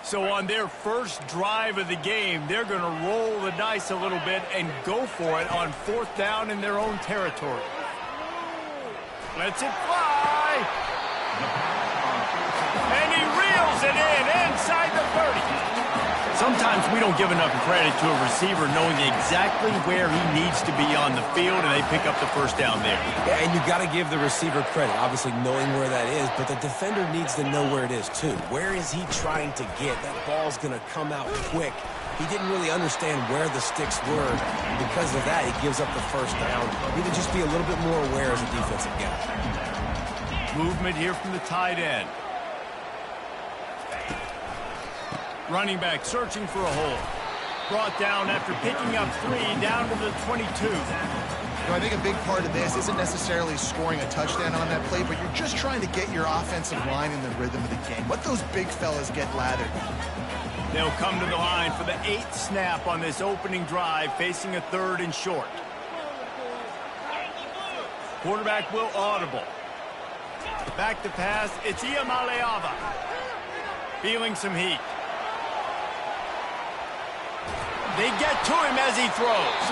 So on their first drive of the game, they're going to roll the dice a little bit and go for it on 4th down in their own territory. Lets it fly. And he reels it in inside the 30. Sometimes we don't give enough credit to a receiver knowing exactly where he needs to be on the field, and they pick up the first down there. Yeah, and you got to give the receiver credit, obviously knowing where that is, but the defender needs to know where it is too. Where is he trying to get? That ball's going to come out quick. He didn't really understand where the sticks were. Because of that, he gives up the first down. Need to just be a little bit more aware as a defensive guy. Movement here from the tight end. Running back searching for a hole. Brought down after picking up 3 down to the 22. I think a big part of this isn't necessarily scoring a touchdown on that play, but you're just trying to get your offensive line in the rhythm of the game. Let those big fellas get lathered. They'll come to the line for the 8th snap on this opening drive, facing a 3rd and short. Quarterback will audible. Back to pass, it's Iamaleava. Feeling some heat. They get to him as he throws.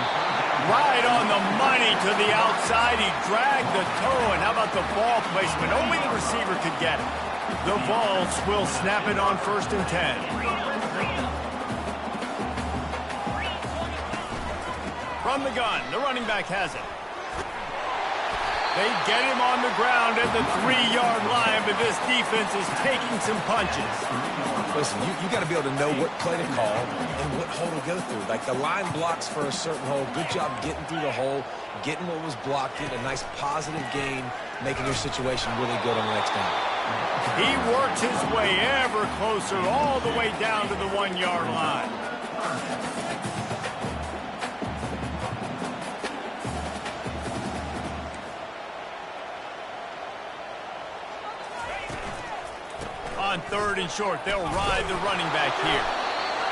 Right on the money to the outside. He dragged the toe, and how about the ball placement? Only the receiver could get it. The Vols will snap it on 1st and 10. From the gun, the running back has it. They get him on the ground at the 3-yard line, but this defense is taking some punches. Listen, you got to be able to know what play to call and what hole to go through. Like the line blocks for a certain hole. Good job getting through the hole, getting what was blocked, getting a nice positive gain, making your situation really good on the next down. He works his way ever closer all the way down to the 1-yard line. On 3rd and short, they'll ride the running back here.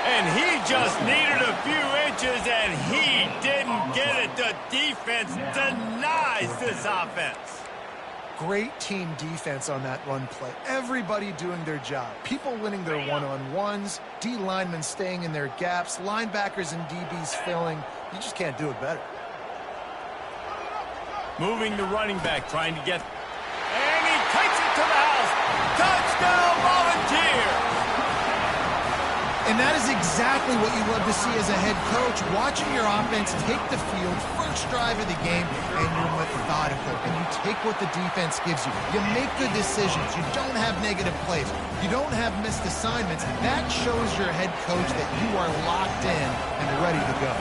And he just needed a few inches, and he didn't get it. The defense denies this offense. Great team defense on that run play. Everybody doing their job. People winning their one-on-ones, D linemen staying in their gaps, linebackers and DBs filling. You just can't do it better. Moving the running back, trying to get... And he takes it to the house. Touchdown, Volunteers! And that is exactly what you love to see as a head coach, watching your offense take the field, first drive of the game, and you're methodical, and you take what the defense gives you. You make good decisions. You don't have negative plays. You don't have missed assignments. That shows your head coach that you are locked in and ready to go.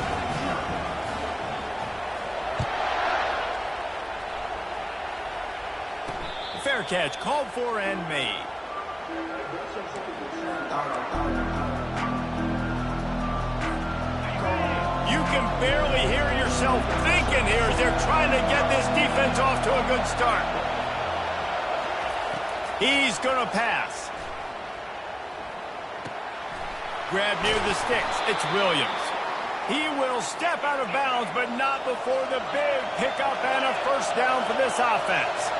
Fair catch, called for and made. You can barely hear yourself thinking here as they're trying to get this defense off to a good start. He's going to pass. Grab near the sticks. It's Williams. He will step out of bounds, but not before the big pickup and a first down for this offense.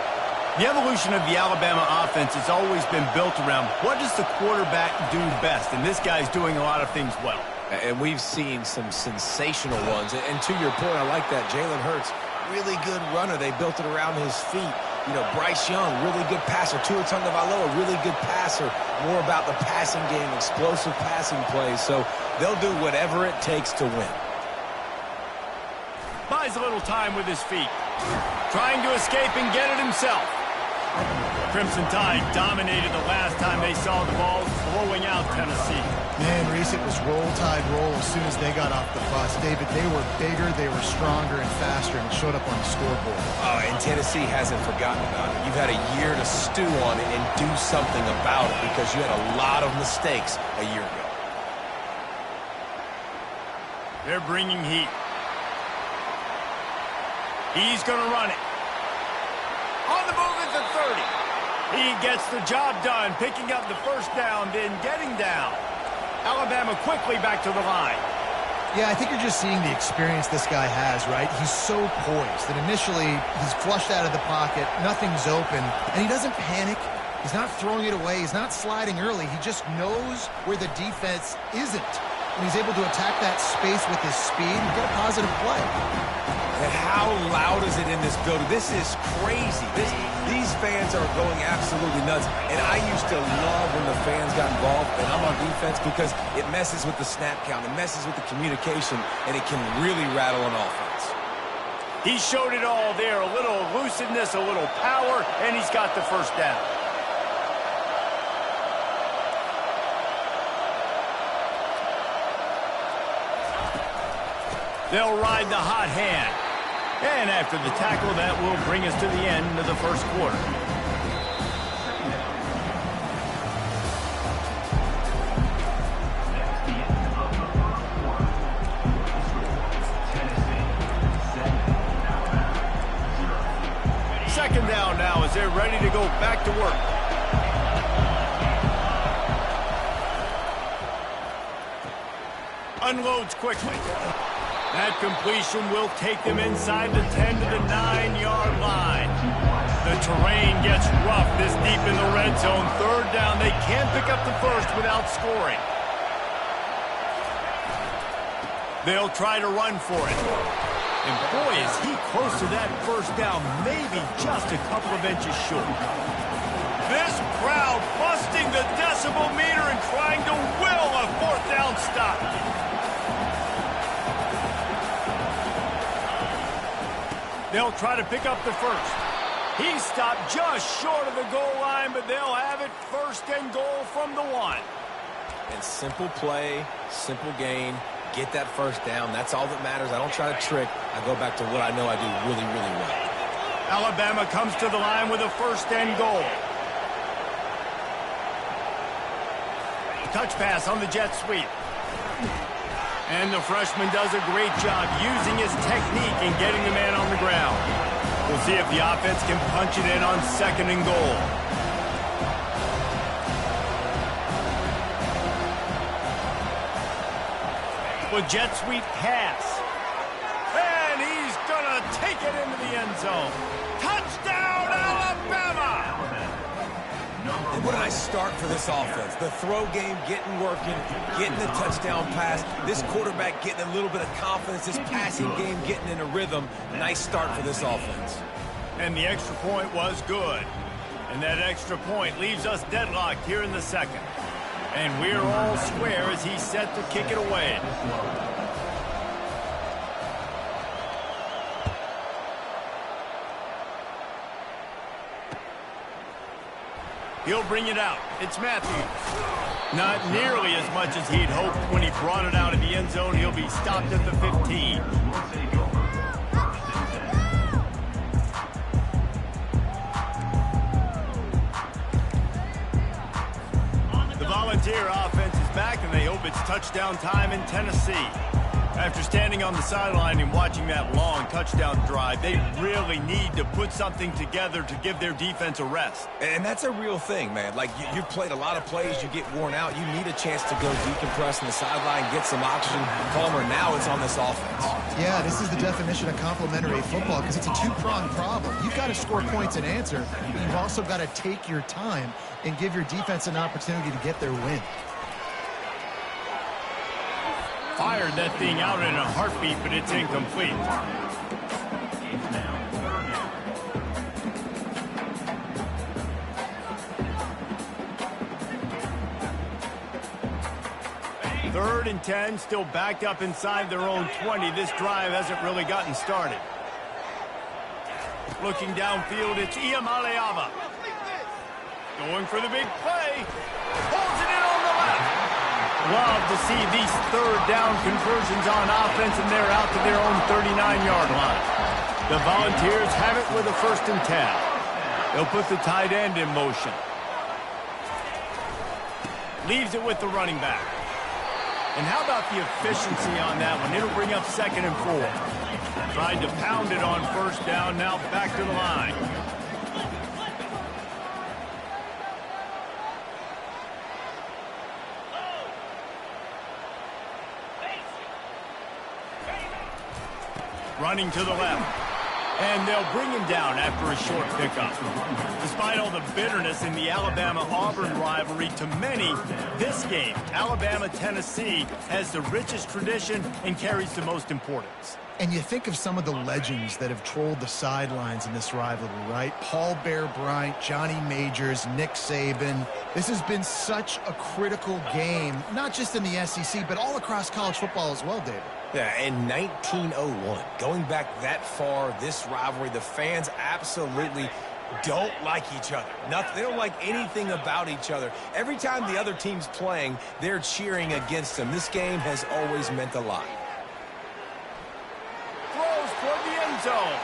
The evolution of the Alabama offense has always been built around what does the quarterback do best, and this guy's doing a lot of things well. And we've seen some sensational ones. And to your point, I like that. Jalen Hurts, really good runner. They built it around his feet. You know, Bryce Young, really good passer. Tua Tagovailoa, really good passer. More about the passing game, explosive passing plays. So they'll do whatever it takes to win. Buys a little time with his feet. Trying to escape and get it himself. Crimson Tide dominated the last time they saw the ball, blowing out Tennessee. Man, Reese, it was roll tide roll as soon as they got off the bus. David, they were bigger, they were stronger and faster, and showed up on the scoreboard. Oh, and Tennessee hasn't forgotten about it. You've had a year to stew on it and do something about it because you had a lot of mistakes a year ago. They're bringing heat. He's going to run it. On the move at the 30. He gets the job done, picking up the first down, then getting down. Alabama quickly back to the line. Yeah, I think you're just seeing the experience this guy has, right? He's so poised that initially he's flushed out of the pocket, nothing's open, and he doesn't panic. He's not throwing it away. He's not sliding early. He just knows where the defense isn't. And he's able to attack that space with his speed and get a positive play. And how loud is it in this building? This is crazy. These fans are going absolutely nuts. And I used to love when the fans got involved, and I'm on defense, because it messes with the snap count, it messes with the communication, and it can really rattle an offense. He showed it all there. A little elusiveness, a little power, and he's got the first down. They'll ride the hot hand. And after the tackle, that will bring us to the end of the first quarter. Second down now as they're ready to go back to work. Unloads quickly. That completion will take them inside the 10 to the 9-yard line. The terrain gets rough this deep in the red zone. Third down, they can't pick up the first without scoring. They'll try to run for it. And boy, is he close to that first down, maybe just a couple of inches short. This crowd busting the decibel meter and trying to will a fourth down stop. They'll try to pick up the first. He stopped just short of the goal line, but they'll have it first and goal from the 1. And simple play, simple gain, get that first down. That's all that matters. I don't try to trick. I go back to what I know I do really, really well. Alabama comes to the line with a first and goal. Touch pass on the jet sweep. And the freshman does a great job using his technique and getting the man on the ground. We'll see if the offense can punch it in on second and goal. With jet sweep pass. And he's going to take it into the end zone. Touchdown, Alabama! And what did I start for this offense? The throw game getting working, getting the touchdown pass. This quarterback getting a little bit of confidence. This passing game getting in a rhythm. Nice start for this offense. And the extra point was good. And that extra point leaves us deadlocked here in the second. And we're all square as he's set to kick it away. He'll bring it out. It's Matthews. Not nearly as much as he'd hoped when he brought it out of the end zone. He'll be stopped at the 15. The Volunteer offense is back, and they hope it's touchdown time in Tennessee. After standing on the sideline and watching that long touchdown drive, they really need to put something together to give their defense a rest. And that's a real thing, man. Like, you've played a lot of plays, you get worn out. You need a chance to go decompress on the sideline, get some oxygen, calmer. Now it's on this offense. Yeah, this is the definition of complementary football because it's a two-pronged problem. You've got to score points and answer, but you've also got to take your time and give your defense an opportunity to get their win. Fired that thing out in a heartbeat, but it's incomplete. Third and 10, still backed up inside their own 20. This drive hasn't really gotten started. Looking downfield, it's Iamaleava. Going for the big play. Pulls it in on the left. Love to see these third down conversions on offense, and they're out to their own 39-yard line. The Volunteers have it with a 1st and 10. They'll put the tight end in motion. Leaves it with the running back. And how about the efficiency on that one? It'll bring up 2nd and 4. Tried to pound it on 1st down, now back to the line. running to the left. And they'll bring him down after a short pickup. Despite all the bitterness in the Alabama-Auburn rivalry, to many, this game, Alabama-Tennessee, has the richest tradition and carries the most importance. And you think of some of the legends that have trolled the sidelines in this rivalry, right? Paul Bear Bryant, Johnny Majors, Nick Saban. This has been such a critical game, not just in the SEC, but all across college football as well, David. Yeah, in 1901, going back that far, this rivalry, the fans absolutely don't like each other. They don't like anything about each other. Every time the other team's playing, they're cheering against them. This game has always meant a lot. Throws toward the end zone.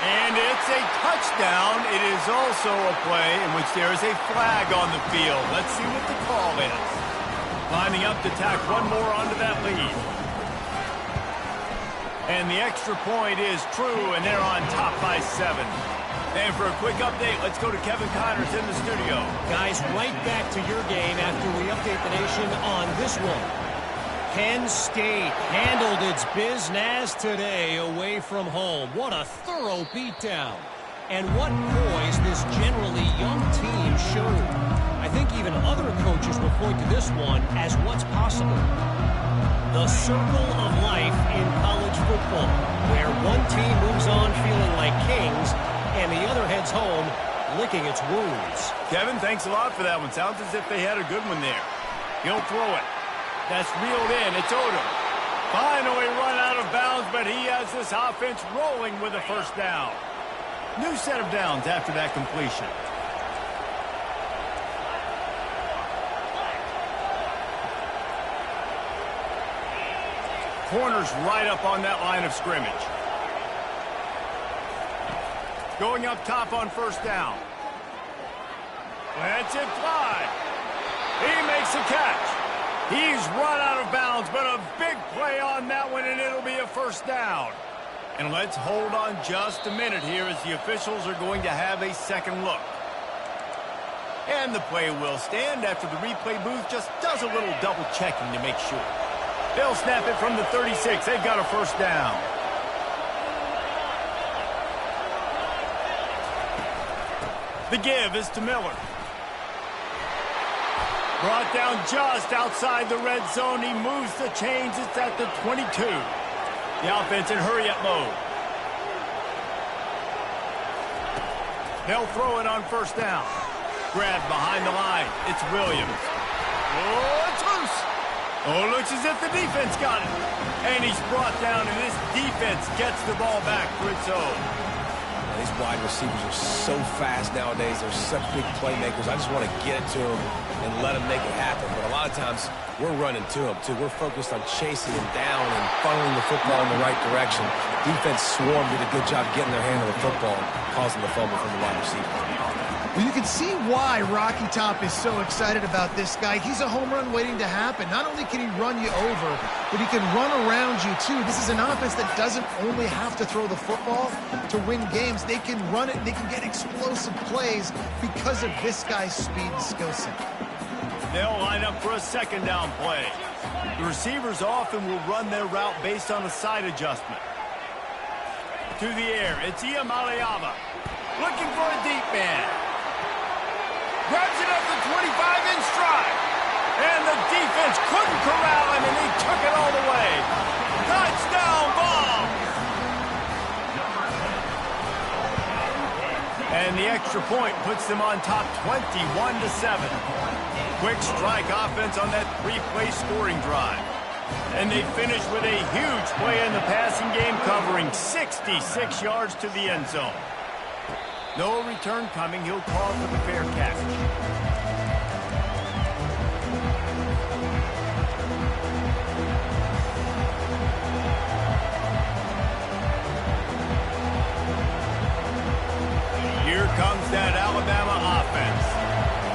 And it's a touchdown. It is also a play in which there is a flag on the field. Let's see what the call is. Lining up to tack one more onto that lead. And the extra point is true, and they're on top by 7. And for a quick update, let's go to Kevin Connors in the studio. Guys, right back to your game after we update the nation on this one. Penn State handled its business today away from home. What a thorough beatdown. And what poise this generally young team showed. I think even other coaches will point to this one as what's possible. The circle of life in college football, where one team moves on feeling like kings and the other heads home licking its wounds. Kevin, thanks a lot for that one. Sounds as if they had a good one there. He'll throw it. That's reeled in. It's Odom. Finally run out of bounds, but he has this offense rolling with a first down. New set of downs after that completion. Corners right up on that line of scrimmage. Going up top on first down. Lets it fly. He makes a catch. He's run out of bounds, but a big play on that one, and it'll be a first down. And let's hold on just a minute here as the officials are going to have a second look. And the play will stand after the replay booth just does a little double checking to make sure. They'll snap it from the 36. They've got a first down. The give is to Miller. Brought down just outside the red zone. He moves the chains. It's at the 22. The offense in hurry-up mode. They'll throw it on first down. Grabbed behind the line. It's Williams. Oh, it's loose. Oh, looks as if the defense got it. And he's brought down, and this defense gets the ball back for its own. These wide receivers are so fast nowadays. They're such big playmakers. I just want to get it to them and let them make it happen. But a lot of times, we're running to them, too. We're focused on chasing them down and funneling the football in the right direction. Defense swarm did a good job getting their hand on the football and causing the fumble from the wide receiver. Well, you can see why Rocky Top is so excited about this guy. He's a home run waiting to happen. Not only can he run you over, but he can run around you, too. This is an offense that doesn't only have to throw the football to win games. They can run it, and they can get explosive plays because of this guy's speed and skill set. They'll line up for a second down play. The receivers often will run their route based on a side adjustment. To the air, it's Iamaleava. Looking for a deep man. Grabs it up the 25 in stride. And the defense couldn't corral him, and he took it all the way. Touchdown ball. And the extra point puts them on top 21-7. Quick strike offense on that three-play scoring drive. And they finish with a huge play in the passing game, covering 66 yards to the end zone. No return coming. He'll call for the fair catch. Here comes that Alabama offense.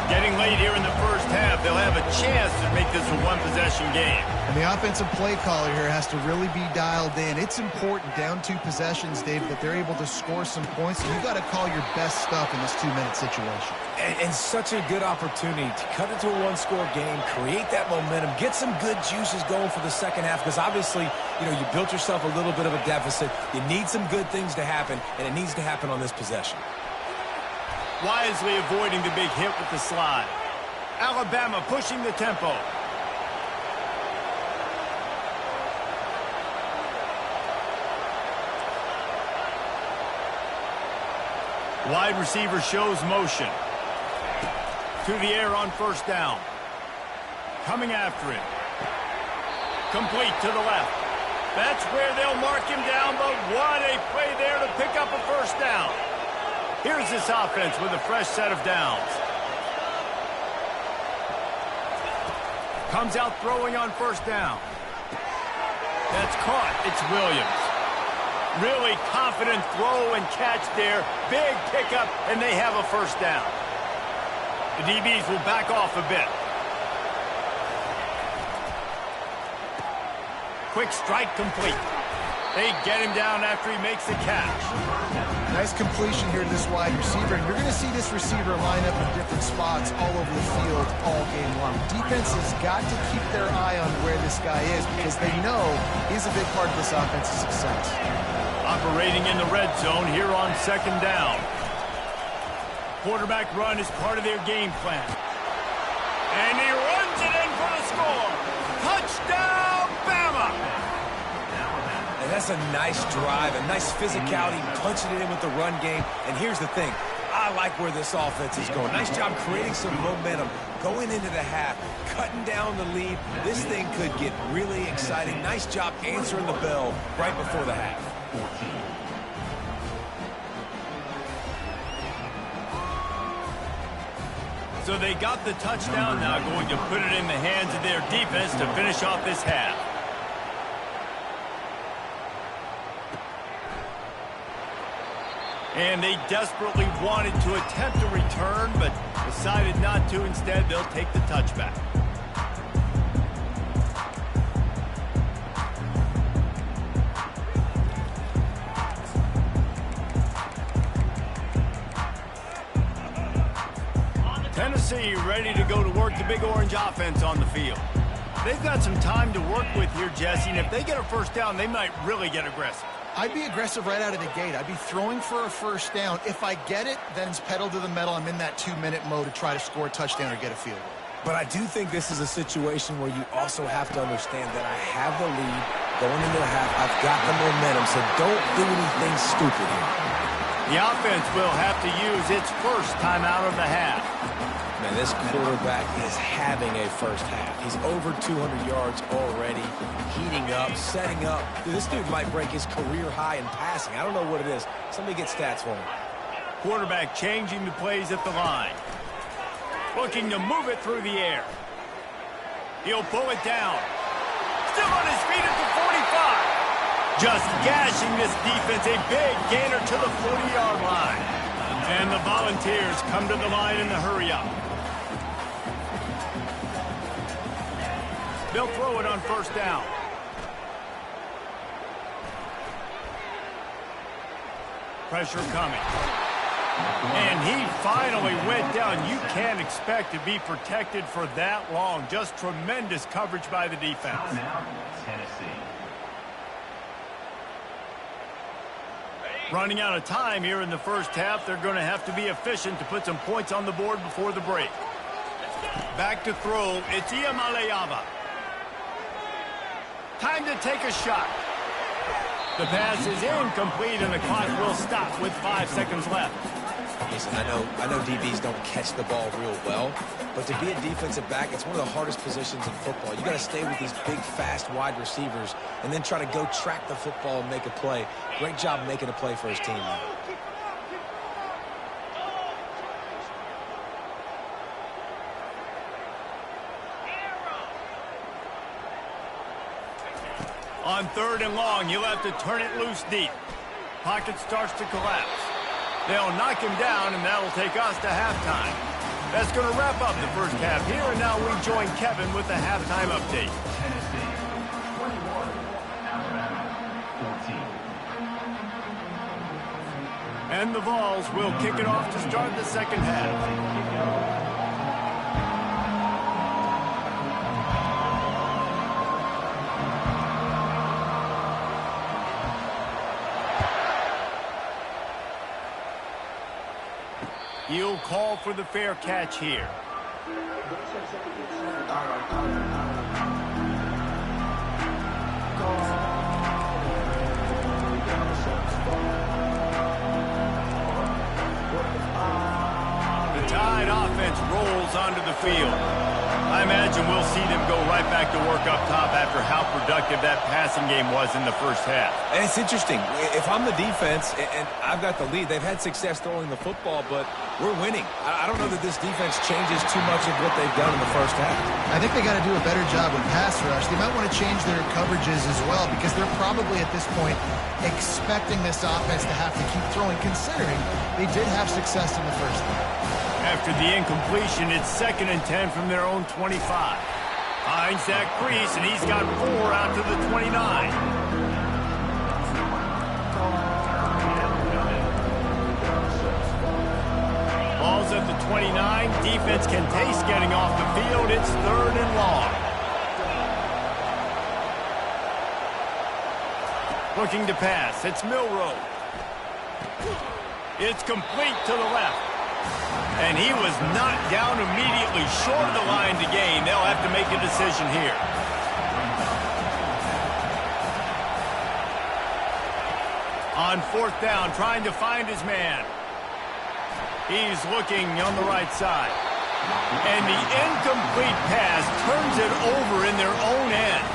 Getting late here in the first half, they'll have a chance to make this a one-possession game. And the offensive play caller here has to really be dialed in. It's important, down 2 possessions, Dave, that they're able to score some points. You got to call your best stuff in this 2-minute situation. And such a good opportunity to cut into a one-score game, create that momentum, get some good juices going for the second half, because obviously, you know, you built yourself a little bit of a deficit. You need some good things to happen, and it needs to happen on this possession. Wisely avoiding the big hit with the slide. Alabama pushing the tempo. Wide receiver shows motion. To the air on first down. Coming after him. Complete to the left. That's where they'll mark him down, but what a play there to pick up a first down. Here's this offense with a fresh set of downs. Comes out throwing on first down. That's caught. It's Williams. Really confident throw and catch there. Big pickup, and they have a first down. The DBs will back off a bit. Quick strike complete. They get him down after he makes the catch. Nice completion here to this wide receiver, and you're going to see this receiver line up in different spots all over the field all game long. Defense has got to keep their eye on where this guy is because they know he's a big part of this offense's success. Operating in the red zone here on second down. Quarterback run is part of their game plan. And he runs it in for the score. Touchdown, Bama! And that's a nice drive, a nice physicality, punching it in with the run game. And here's the thing. I like where this offense is going. Nice job creating some momentum, going into the half, cutting down the lead. This thing could get really exciting. Nice job answering the bell right before the half. So they got the touchdown, now going to put it in the hands of their defense to finish off this half. And they desperately wanted to attempt a return, but decided not to. Instead, they'll take the touchback. Tennessee ready to go to work the Big Orange offense on the field. They've got some time to work with here, Jesse, and if they get a first down, they might really get aggressive. I'd be aggressive right out of the gate. I'd be throwing for a first down. If I get it, then it's pedal to the metal. I'm in that 2-minute mode to try to score a touchdown or get a field goal. But I do think this is a situation where you also have to understand that I have the lead going into the half. I've got the momentum, so don't do anything stupid here. The offense will have to use its first timeout of the half. Man, this quarterback is having a first half. He's over 200 yards already, heating up, setting up. Dude, this dude might break his career high in passing. I don't know what it is. Somebody get stats for him. Quarterback changing the plays at the line. Looking to move it through the air. He'll pull it down. Still on his feet at the 45. Just gashing this defense. A big gainer to the 40-yard line. And the Volunteers come to the line in the hurry-up. They'll throw it on first down. Pressure coming. And he finally went down. You can't expect to be protected for that long. Just tremendous coverage by the defense. Now, Tennessee. Running out of time here in the first half. They're going to have to be efficient to put some points on the board before the break. Back to throw. It's Iamaleava. Time to take a shot. The pass is incomplete, and the clock will stop with 5 seconds left. Listen, I know DBs don't catch the ball real well, but to be a defensive back, it's one of the hardest positions in football. You got to stay with these big, fast wide receivers and then try to go track the football and make a play. Great job making a play for his team. On 3rd and long, he'll have to turn it loose deep. Pocket starts to collapse. They'll knock him down, and that'll take us to halftime. That's going to wrap up the first half here, and now we join Kevin with the halftime update. And the Vols will kick it off to start the second half. He'll call for the fair catch here. The Tide offense rolls onto the field. I imagine we'll see them go right back to work up top after how productive that passing game was in the first half. And it's interesting. If I'm the defense and I've got the lead, they've had success throwing the football, but we're winning. I don't know that this defense changes too much of what they've done in the first half. I think they got to do a better job with pass rush. They might want to change their coverages as well because they're probably at this point expecting this offense to have to keep throwing, considering they did have success in the first half. After the incompletion, it's 2nd and 10 from their own 25. Finds that crease, and he's got 4 out to the 29. Ball's at the 29. Defense can taste getting off the field. It's 3rd and long. Looking to pass. It's Milroe. It's complete to the left. And he was knocked down immediately short of the line to gain. They'll have to make a decision here. On 4th down, trying to find his man. He's looking on the right side. And the incomplete pass turns it over in their own end.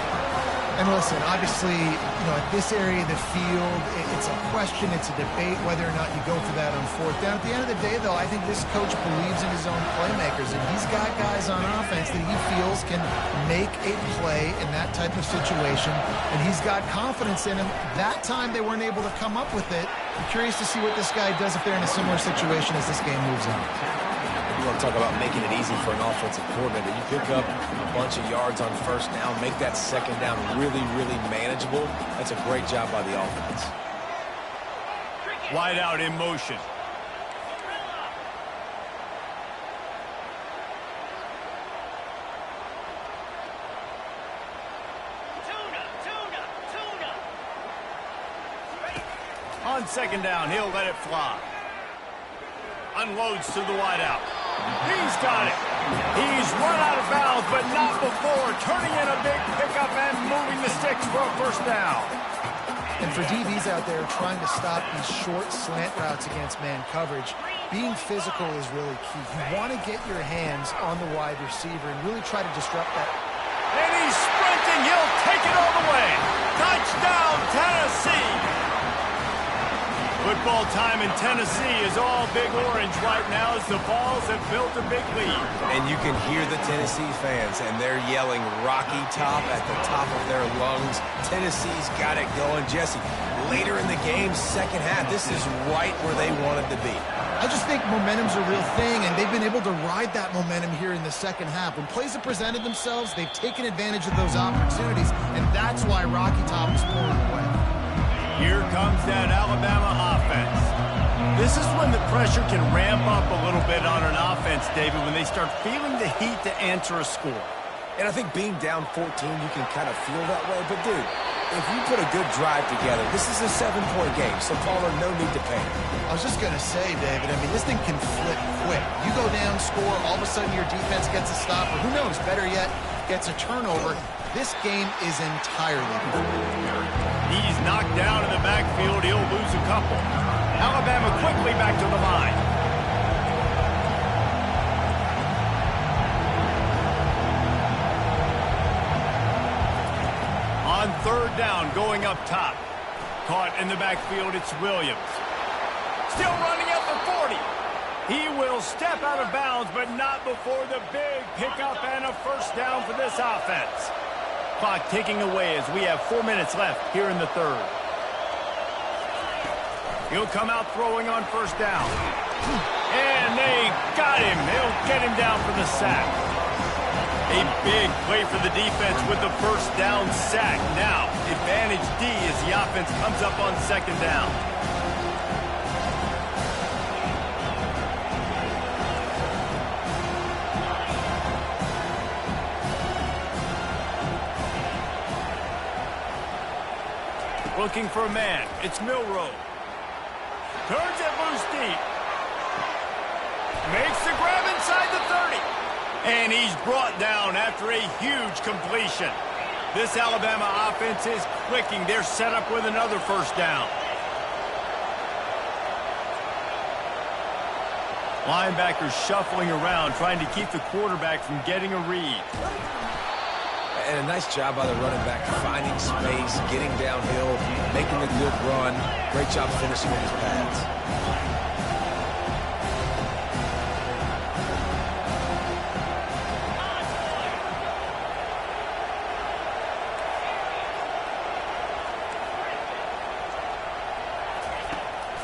And listen, obviously, at this area of the field, it's a question, it's a debate whether or not you go for that on 4th down. At the end of the day, though, I think this coach believes in his own playmakers, and he's got guys on offense that he feels can make a play in that type of situation, and he's got confidence in him. That time, they weren't able to come up with it. I'm curious to see what this guy does if they're in a similar situation as this game moves on. You want to talk about making it easy for an offensive coordinator. You pick up a bunch of yards on 1st down, make that 2nd down really, really manageable. That's a great job by the offense. Wide out in motion. On 2nd down, he'll let it fly. Unloads to the wide out. He's got it. He's run out of bounds, but not before turning in a big pickup and moving the sticks for a 1st down. And for DBs out there trying to stop these short slant routes against man coverage, being physical is really key. You want to get your hands on the wide receiver and really try to disrupt that. And he's sprinting. He'll take it all the way. Touchdown, Tennessee. Football time in Tennessee is all Big Orange right now as the Vols have built a big lead. And you can hear the Tennessee fans, and they're yelling Rocky Top at the top of their lungs. Tennessee's got it going. Jesse, later in the game, 2nd half, this is right where they wanted to be. I just think momentum's a real thing, and they've been able to ride that momentum here in the 2nd half. When plays have presented themselves, they've taken advantage of those opportunities, and that's why Rocky Top is pulling away. Here comes that Alabama offense. This is when the pressure can ramp up a little bit on an offense, David, when they start feeling the heat to answer a score. And I think being down 14, you can kind of feel that way. But, dude, if you put a good drive together, this is a 7-point game, so Paula, no need to panic. I was just going to say, David, I mean, this thing can flip quick. You go down, score, all of a sudden your defense gets a stop, or who knows, better yet, gets a turnover. This game is entirely different. He's knocked down in the backfield. He'll lose a couple. Alabama quickly back to the line. On 3rd down, going up top. Caught in the backfield, it's Williams. Still running at the 40. He will step out of bounds, but not before the big pickup and a 1st down for this offense. Clock ticking away as we have 4 minutes left here in the 3rd. He'll come out throwing on 1st down. And they got him. They'll get him down for the sack. A big play for the defense with the first down sack. Now, advantage D as the offense comes up on second down. Looking for a man. It's Milroe. Turns it loose deep. Makes the grab inside the 30. And he's brought down after a huge completion. This Alabama offense is clicking. They're set up with another first down. Linebackers shuffling around, trying to keep the quarterback from getting a read. And a nice job by the running back, finding space, getting downhill, making a good run. Great job finishing with his pads.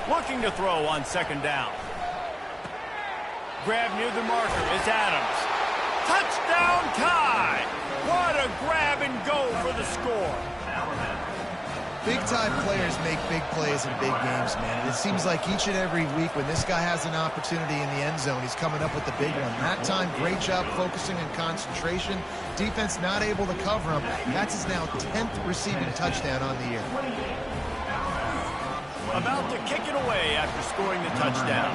Looking to throw on second down. Grab near the marker. It's Adams. Touchdown tie! What a grab and go for the score. Big-time players make big plays in big games, man. And it seems like each and every week when this guy has an opportunity in the end zone, he's coming up with the big one. That time, great job focusing and concentration. Defense not able to cover him. That's his now 10th receiving touchdown on the year. About to kick it away after scoring the touchdown.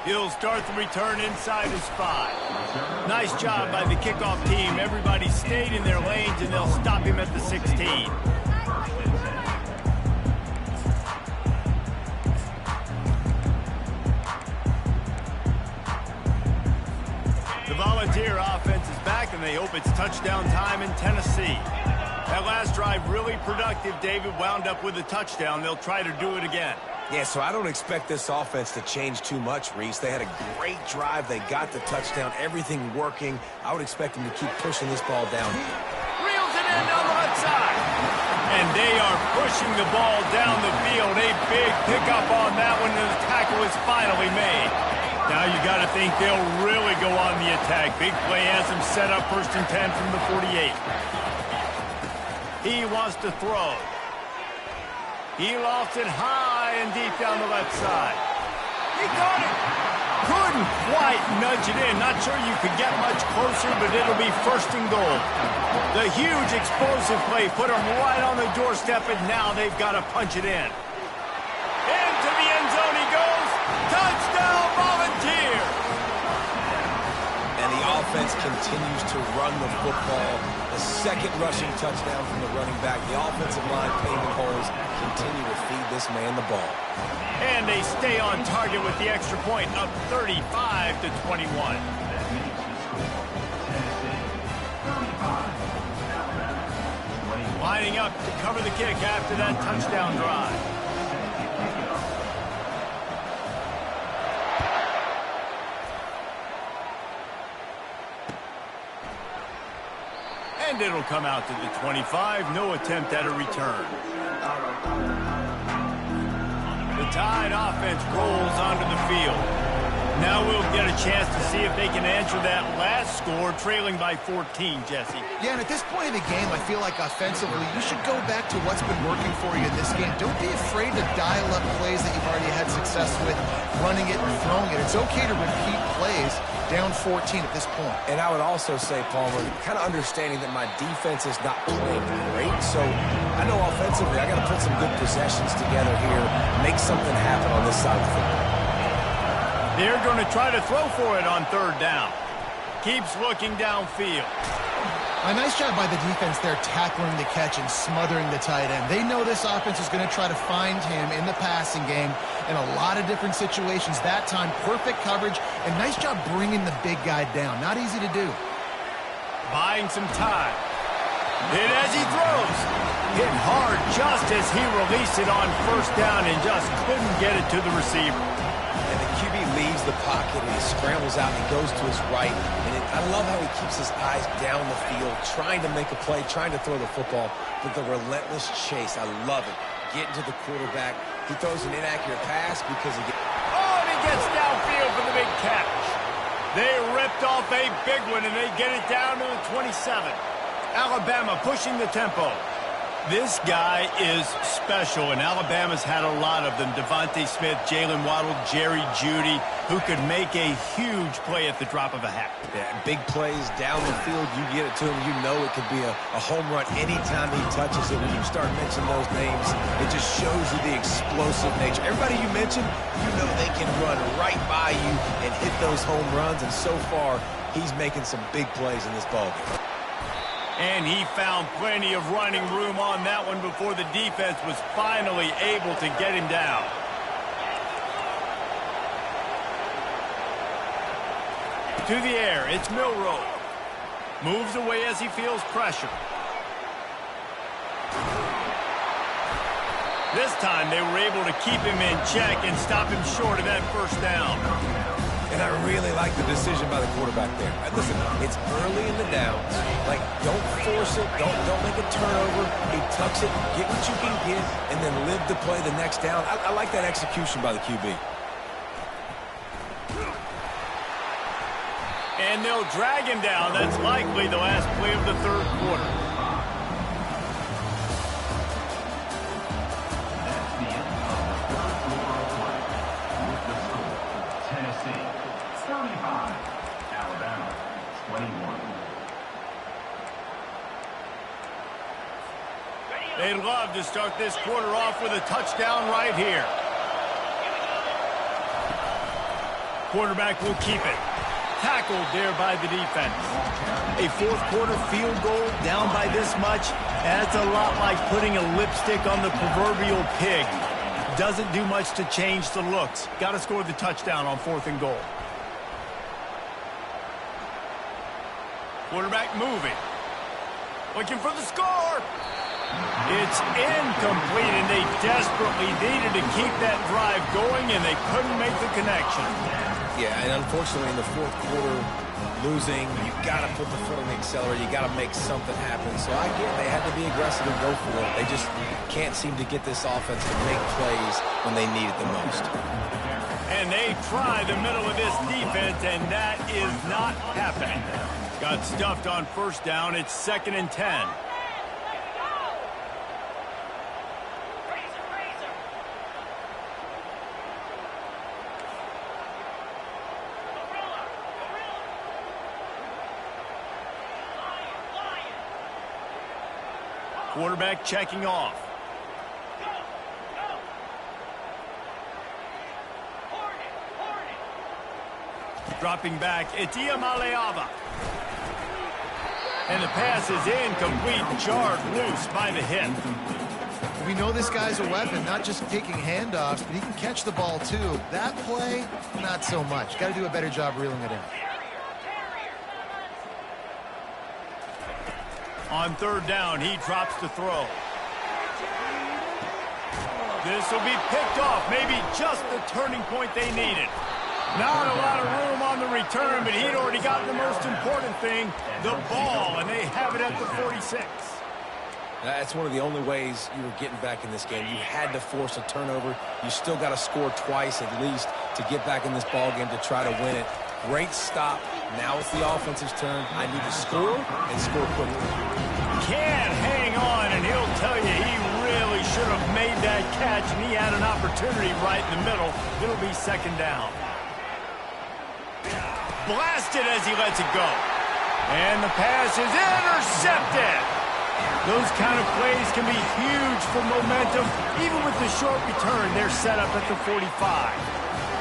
He'll start the return inside his 5. Nice job by the kickoff team. Everybody stayed in their lanes, and they'll stop him at the 16. The Volunteer offense is back, and they hope it's touchdown time in Tennessee. That last drive really productive. David wound up with a touchdown. They'll try to do it again. Yeah, so I don't expect this offense to change too much, Reese. They had a great drive. They got the touchdown. Everything working. I would expect them to keep pushing this ball down. Reels it in on the left side. And they are pushing the ball down the field. A big pickup on that one, and the tackle is finally made. Now you got to think they'll really go on the attack. Big play has them set up 1st and 10 from the 48. He wants to throw. He lost it high and deep down the left side. He got it. Couldn't quite nudge it in. Not sure you could get much closer, but it'll be 1st and goal. The huge explosive play put him right on the doorstep, and now they've got to punch it in. Into the end zone he goes. Touchdown, Volunteer. And the offense continues to run the football. The second rushing touchdown from the running back. The offensive line paving holes. Continue to feed this man the ball. And they stay on target with the extra point, up 35-21. Lining up to cover the kick after that touchdown drive. And it'll come out to the 25. No attempt at a return. The Tide offense rolls onto the field. Now we'll get a chance to see if they can answer that last score, trailing by 14, Jesse. Yeah, and at this point in the game, I feel like offensively, you should go back to what's been working for you in this game. Don't be afraid to dial up plays that you've already had success with, running it and throwing it. It's okay to repeat plays down 14 at this point. And I would also say, Palmer, kind of understanding that my defense is not playing great, so I know offensively I got to put some good possessions together here, make something happen on this side of the football. They're going to try to throw for it on 3rd down. Keeps looking downfield. A nice job by the defense there tackling the catch and smothering the tight end. They know this offense is going to try to find him in the passing game in a lot of different situations. That time, perfect coverage, and nice job bringing the big guy down. Not easy to do. Buying some time. Hit as he throws. Hit hard just as he released it on 1st down and just couldn't get it to the receiver. And the QB leaves the pocket and he scrambles out and he goes to his right. And I love how he keeps his eyes down the field, trying to make a play, trying to throw the football, but the relentless chase, I love it. Getting to the quarterback. He throws an inaccurate pass because he gets... Oh, and he gets downfield for the big catch. They ripped off a big one, and they get it down to the 27. Alabama pushing the tempo. This guy is special, and Alabama's had a lot of them. Devontae Smith, Jalen Waddle, Jerry Jeudy, who could make a huge play at the drop of a hat. Yeah, big plays down the field. You get it to him, you know it could be a home run anytime he touches it. When you start mentioning those names, it just shows you the explosive nature. Everybody you mentioned, you know they can run right by you and hit those home runs, and so far, he's making some big plays in this ballgame. And he found plenty of running room on that one before the defense was finally able to get him down. To the air, it's Milroe. Moves away as he feels pressure. This time they were able to keep him in check and stop him short of that first down. And I really like the decision by the quarterback there. Listen, it's early in the downs. Like, don't force it. Don't make a turnover. He tucks it, get what you can get, and then live to play the next down. I like that execution by the QB. And they'll drag him down. That's likely the last play of the third quarter. They'd love to start this quarter off with a touchdown right here. Quarterback will keep it. Tackled there by the defense. A fourth quarter field goal down by this much. That's a lot like putting a lipstick on the proverbial pig. Doesn't do much to change the looks. Got to score the touchdown on 4th and goal. Quarterback moving. Looking for the score. It's incomplete, and they desperately needed to keep that drive going, and they couldn't make the connection. Yeah, and unfortunately in the fourth quarter, losing, you got to put the foot on the accelerator. You got to make something happen. So I get they had to be aggressive and go for it. They just can't seem to get this offense to make plays when they need it the most. And they try the middle of this defense, and that is not happening. Got stuffed on first down. It's 2nd and 10. Quarterback checking off. Dropping back, it's Iamaleava. And the pass is incomplete, jarred loose by the hit. We know this guy's a weapon, not just taking handoffs, but he can catch the ball too. That play, not so much. Got to do a better job reeling it in. On 3rd down, he drops to throw. This will be picked off, maybe just the turning point they needed. Not a lot of room on the return, but he'd already gotten the most important thing, the ball, and they have it at the 46. That's one of the only ways you were getting back in this game. You had to force a turnover. You still got to score twice at least to get back in this ball game to try to win it. Great stop. Now it's the offensive's turn. I need to score and score quickly. Can't hang on, and he'll tell you he really should have made that catch, and he had an opportunity right in the middle. It'll be 2nd down. Blasted as he lets it go. And the pass is intercepted. Those kind of plays can be huge for momentum. Even with the short return, they're set up at the 45.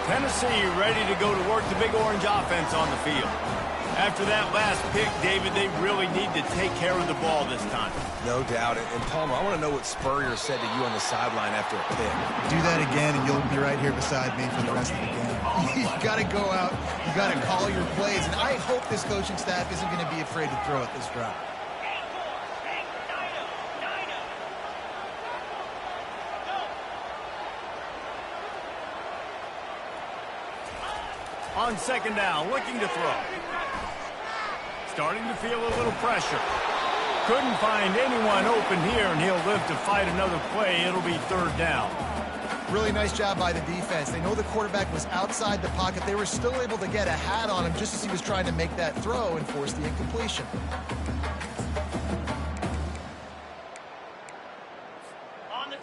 Tennessee ready to go to work the Big Orange offense on the field. After that last pick, David, they really need to take care of the ball this time. No doubt. And Palmer, I want to know what Spurrier said to you on the sideline after a pick. Do that again, and you'll be right here beside me for the rest of the game. You got to go out. You got to call your plays. And I hope this coaching staff isn't going to be afraid to throw at this drive. On second down, looking to throw. Starting to feel a little pressure. Couldn't find anyone open here, and he'll live to fight another play. It'll be third down. Really nice job by the defense. They know the quarterback was outside the pocket. They were still able to get a hat on him just as he was trying to make that throw and force the incompletion.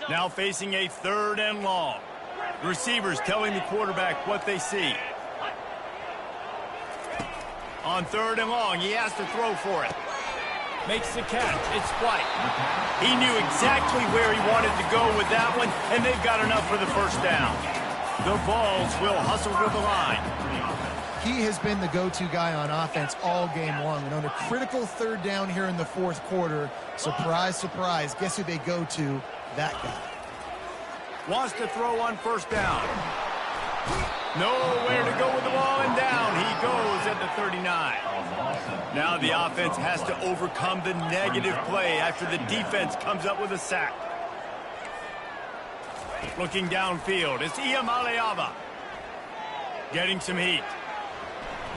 Now facing a third and long. Receivers telling the quarterback what they see. On third and long, he has to throw for it. Makes the catch. It's White. He knew exactly where he wanted to go with that one, and they've got enough for the first down. The Vols will hustle to the line. He has been the go-to guy on offense all game long. And on a critical third down here in the fourth quarter, surprise, surprise, guess who they go to? That guy. Wants to throw on first down. Nowhere to go with the ball, and down he goes at the 39. Now the offense has to overcome the negative play after the defense comes up with a sack. Looking downfield, it's Iamaleava. Getting some heat.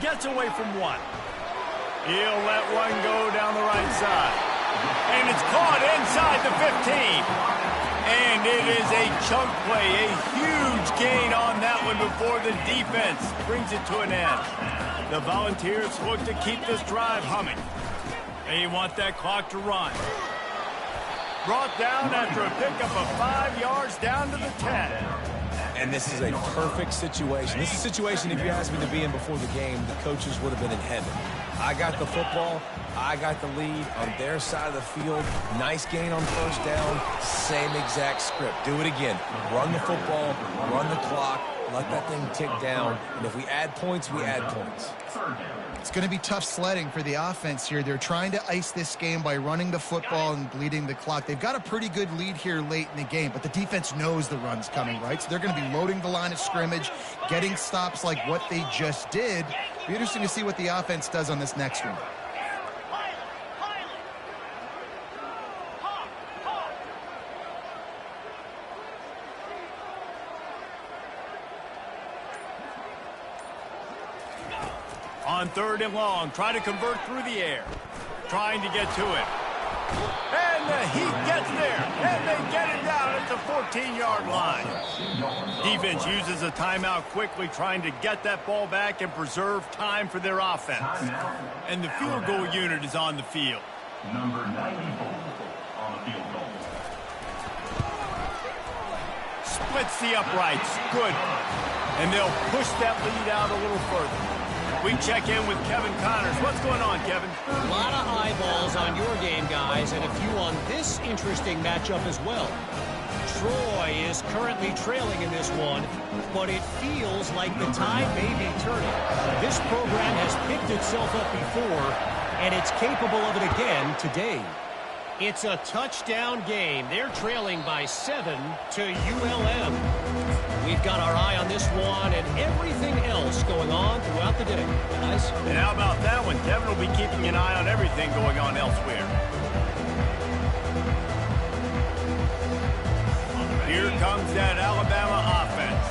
Gets away from one. He'll let one go down the right side. And it's caught inside the 15. And it is a chunk play, a huge gain on that one before the defense brings it to an end. The Volunteers look to keep this drive humming. They want that clock to run. Brought down after a pickup of 5 yards down to the 10. And this is a perfect situation. This is a situation, if you asked me to be in before the game, the coaches would have been in heaven. I got the football. I got the lead on their side of the field. Nice gain on first down. Same exact script. Do it again. Run the football, run the clock, let that thing tick down. And if we add points, we add points. It's going to be tough sledding for the offense here. They're trying to ice this game by running the football and bleeding the clock. They've got a pretty good lead here late in the game, but the defense knows the run's coming, right? So they're going to be loading the line of scrimmage, getting stops like what they just did. It'll be interesting to see what the offense does on this next one. On third and long, trying to convert through the air. Trying to get to it. And he gets there. And they get it down at the 14-yard line. Defense uses a timeout quickly, trying to get that ball back and preserve time for their offense. And the field goal unit is on the field. Number 94 on the field goal. Splits the uprights. Good. And they'll push that lead out a little further. We check in with Kevin Connors. What's going on, Kevin? A lot of eyeballs on your game, guys, and a few on this interesting matchup as well. Troy is currently trailing in this one, but it feels like the tide may be turning. This program has picked itself up before, and it's capable of it again today. It's a touchdown game. They're trailing by 7 to ULM. We've got our eye on this one and everything else going on throughout the day. Guys? And how about that one? Kevin will be keeping an eye on everything going on elsewhere. Here comes that Alabama offense.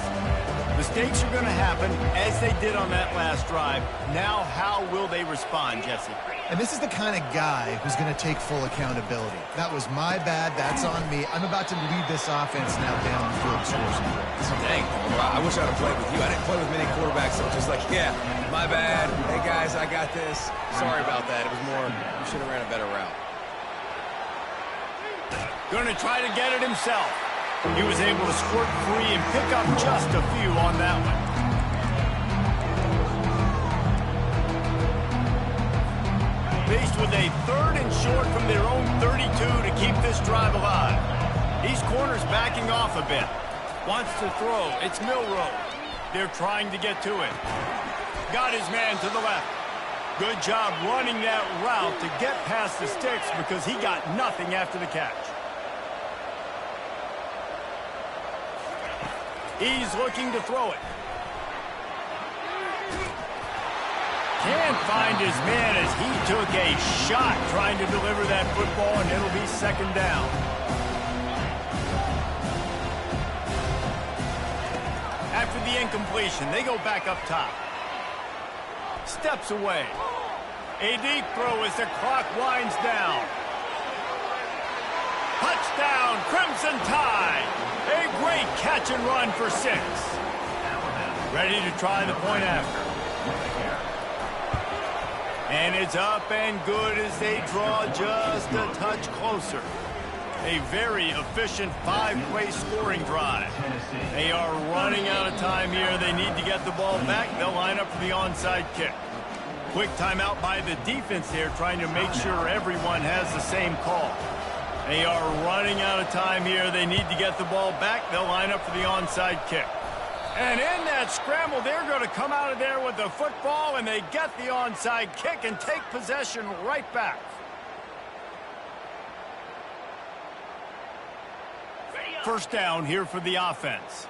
Mistakes are going to happen, as they did on that last drive. Now, how will they respond, Jesse? And this is the kind of guy who's going to take full accountability. That was my bad. That's on me. I'm about to lead this offense now down the field to score some points. Dang, I wish I'd have played with you. I didn't play with many quarterbacks, so just like, yeah, my bad. Hey, guys, I got this. Sorry about that. It was more, you should have ran a better route. Going to try to get it himself. He was able to squirt free and pick up just a few on that one. Faced with a third and short from their own 32 to keep this drive alive. These corners backing off a bit. Wants to throw. It's Milroe. They're trying to get to it. Got his man to the left. Good job running that route to get past the sticks because he got nothing after the catch. He's looking to throw it. Can't find his man as he took a shot trying to deliver that football, and it'll be second down. After the incompletion, they go back up top. steps away. A deep throw as the clock winds down. Touchdown, Crimson Tide. A great catch and run for 6. Ready to try the point after. And it's up and good as they draw just a touch closer. A very efficient 5-play scoring drive. They are running out of time here. They need to get the ball back. They'll line up for the onside kick. Quick timeout by the defense here, trying to make sure everyone has the same call. They are running out of time here. They need to get the ball back. They'll line up for the onside kick. And in that scramble, they're going to come out of there with the football, and they get the onside kick and take possession right back. First down here for the offense.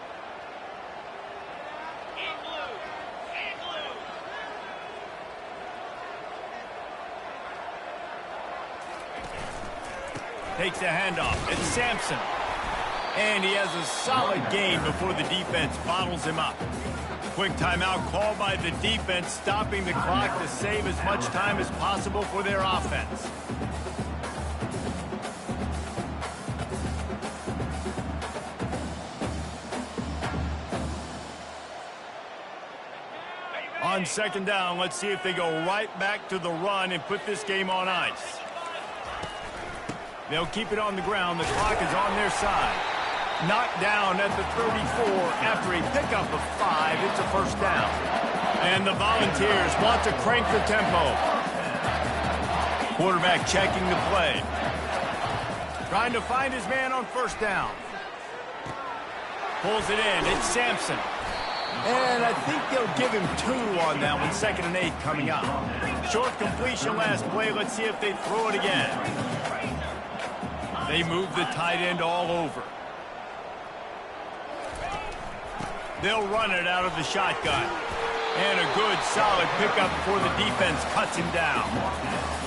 Takes a handoff. It's Sampson. And he has a solid gain before the defense bottles him up. Quick timeout called by the defense, stopping the clock to save as much time as possible for their offense. On second down, let's see if they go right back to the run and put this game on ice. They'll keep it on the ground. The clock is on their side. Knocked down at the 34 after a pickup of 5. It's a first down. And the Volunteers want to crank the tempo. Quarterback checking the play. Trying to find his man on first down. Pulls it in. It's Sampson. And I think they'll give him 2 on that one. 2nd and 8 coming up. Short completion last play. Let's see if they throw it again. They move the tight end all over. They'll run it out of the shotgun. And a good, solid pickup before the defense cuts him down.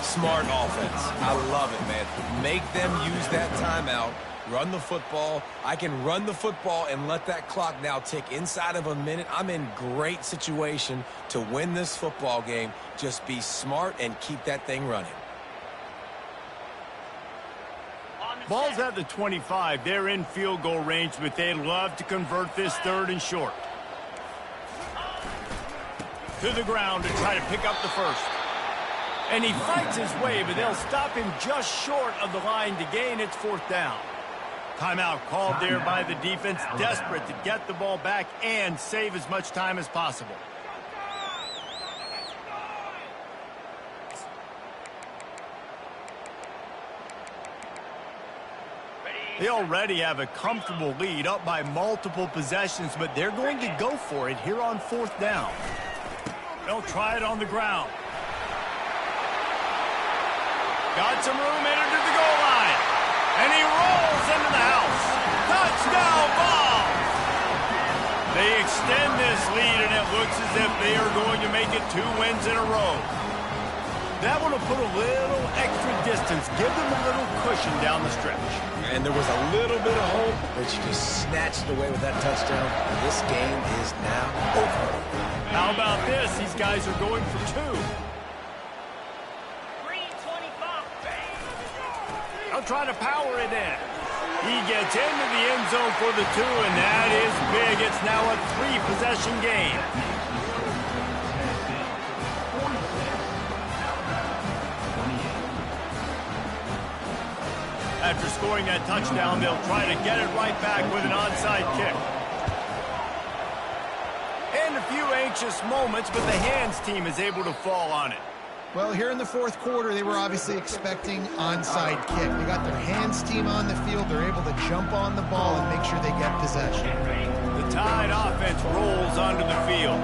Smart offense. I love it, man. Make them use that timeout. Run the football. I can run the football and let that clock now tick inside of a minute. I'm in great situation to win this football game. Just be smart and keep that thing running. Ball's at the 25. They're in field goal range, but they'd love to convert this 3rd and short. To the ground to try to pick up the first. And he fights his way, but they'll stop him just short of the line to gain. It's 4th down. Timeout called there by the defense, desperate to get the ball back and save as much time as possible. They already have a comfortable lead, up by multiple possessions, but they're going to go for it here on 4th down. They'll try it on the ground. Got some room, entered to the goal line. And he rolls into the house. Touchdown ball! They extend this lead, and it looks as if they are going to make it 2 wins in a row. That one will put a little extra distance, give them a little cushion down the stretch. And there was a little bit of hope, but you just snatched away with that touchdown. This game is now over. How about this? These guys are going for 2. They'll try to power it in. He gets into the end zone for the 2, and that is big. It's now a 3-possession game. After scoring that touchdown, they'll try to get it right back with an onside kick. And a few anxious moments, but the hands team is able to fall on it. Well, here in the 4th quarter, they were obviously expecting onside kick. They got their hands team on the field. They're able to jump on the ball and make sure they get possession. The Tide offense rolls onto the field.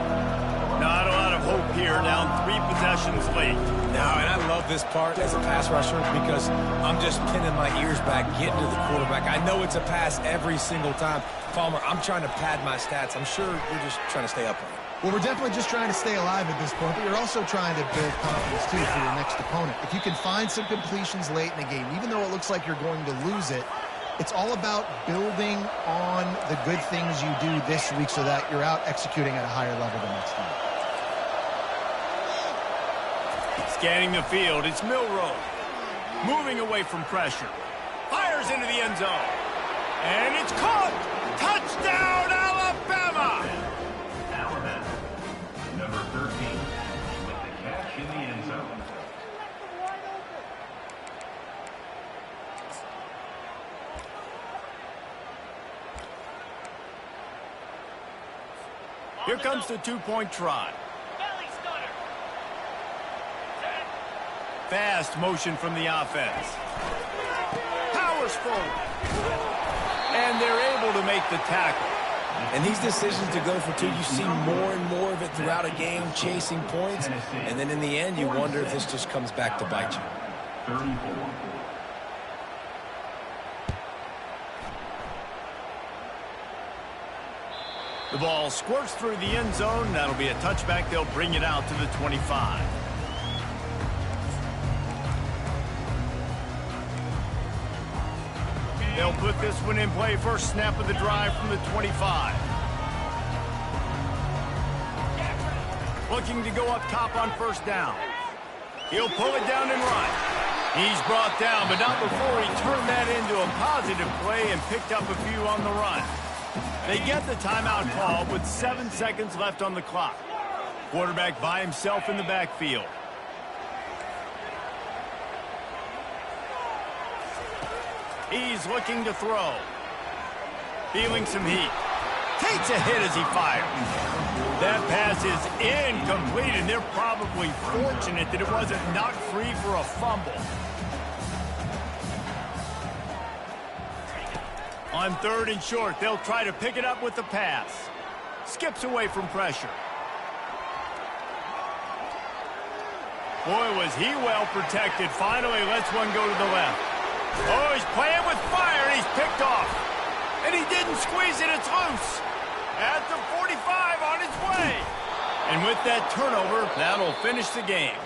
Not a lot of hope here, down 3 possessions late. No, and I love this part as a pass rusher because I'm just pinning my ears back, getting to the quarterback. I know it's a pass every single time. Palmer, I'm trying to pad my stats. I'm sure you're just trying to stay up on it. Well, we're definitely just trying to stay alive at this point, but you're also trying to build confidence, too, for your next opponent. If you can find some completions late in the game, even though it looks like you're going to lose it, it's all about building on the good things you do this week so that you're out executing at a higher level the next time. Scanning the field, it's Milroe. Moving away from pressure. Fires into the end zone. And it's caught! Touchdown, Alabama! Alabama, number 13, with the catch in the end zone. Here comes the two-point try. Fast motion from the offense. Powers forward. And they're able to make the tackle. And these decisions to go for two, you see more and more of it throughout a game, chasing points. And then in the end, you wonder if this just comes back to bite you. 34. The ball squirts through the end zone. That'll be a touchback. They'll bring it out to the 25. They'll put this one in play. First snap of the drive from the 25. Looking to go up top on first down. He'll pull it down and run. He's brought down, but not before he turned that into a positive play and picked up a few on the run. They get the timeout call with 7 seconds left on the clock. Quarterback by himself in the backfield. He's looking to throw. Feeling some heat. Takes a hit as he fires. That pass is incomplete, and they're probably fortunate that it wasn't knocked free for a fumble. On 3rd and short, they'll try to pick it up with the pass. Skips away from pressure. Boy, was he well protected. Finally lets one go to the left. Oh, he's playing with fire, and he's picked off. And he didn't squeeze it, it's loose. At the 45 on his way. And with that turnover, that'll finish the game.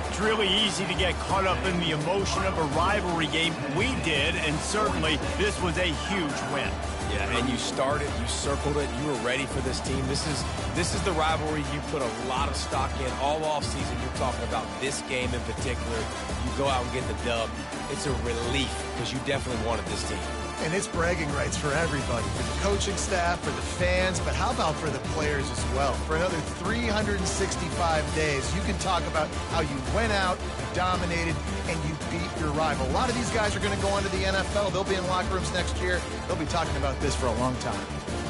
It's really easy to get caught up in the emotion of a rivalry game. We did, and certainly this was a huge win. Yeah, and you started, you circled it, you were ready for this team. This is the rivalry you put a lot of stock in all offseason. You're talking about this game in particular. You go out and get the dub. It's a relief because you definitely wanted this team. And it's bragging rights for everybody, for the coaching staff, for the fans, but how about for the players as well? For another 365 days, you can talk about how you went out, you dominated, and you beat your rival. A lot of these guys are going to go on to the NFL. They'll be in locker rooms next year. They'll be talking about this for a long time.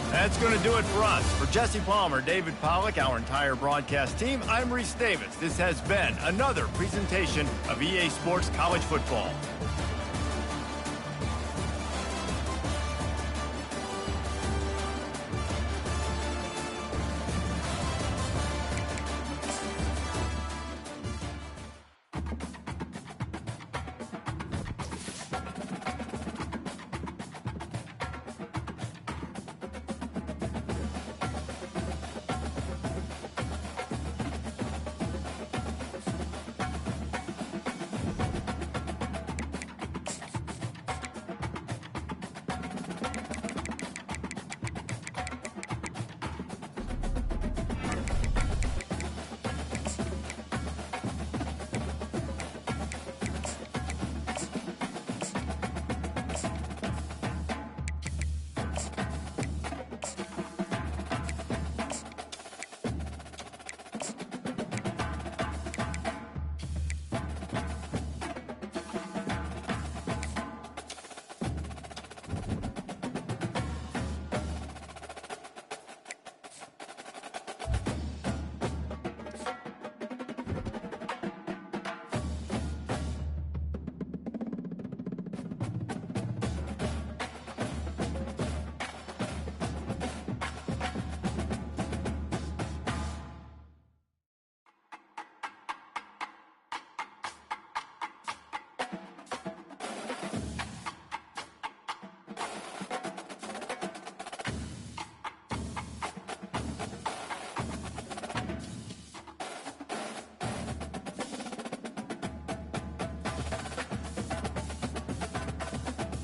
That's going to do it for us. For Jesse Palmer, David Pollack, our entire broadcast team, I'm Reese Davis. This has been another presentation of EA Sports College Football.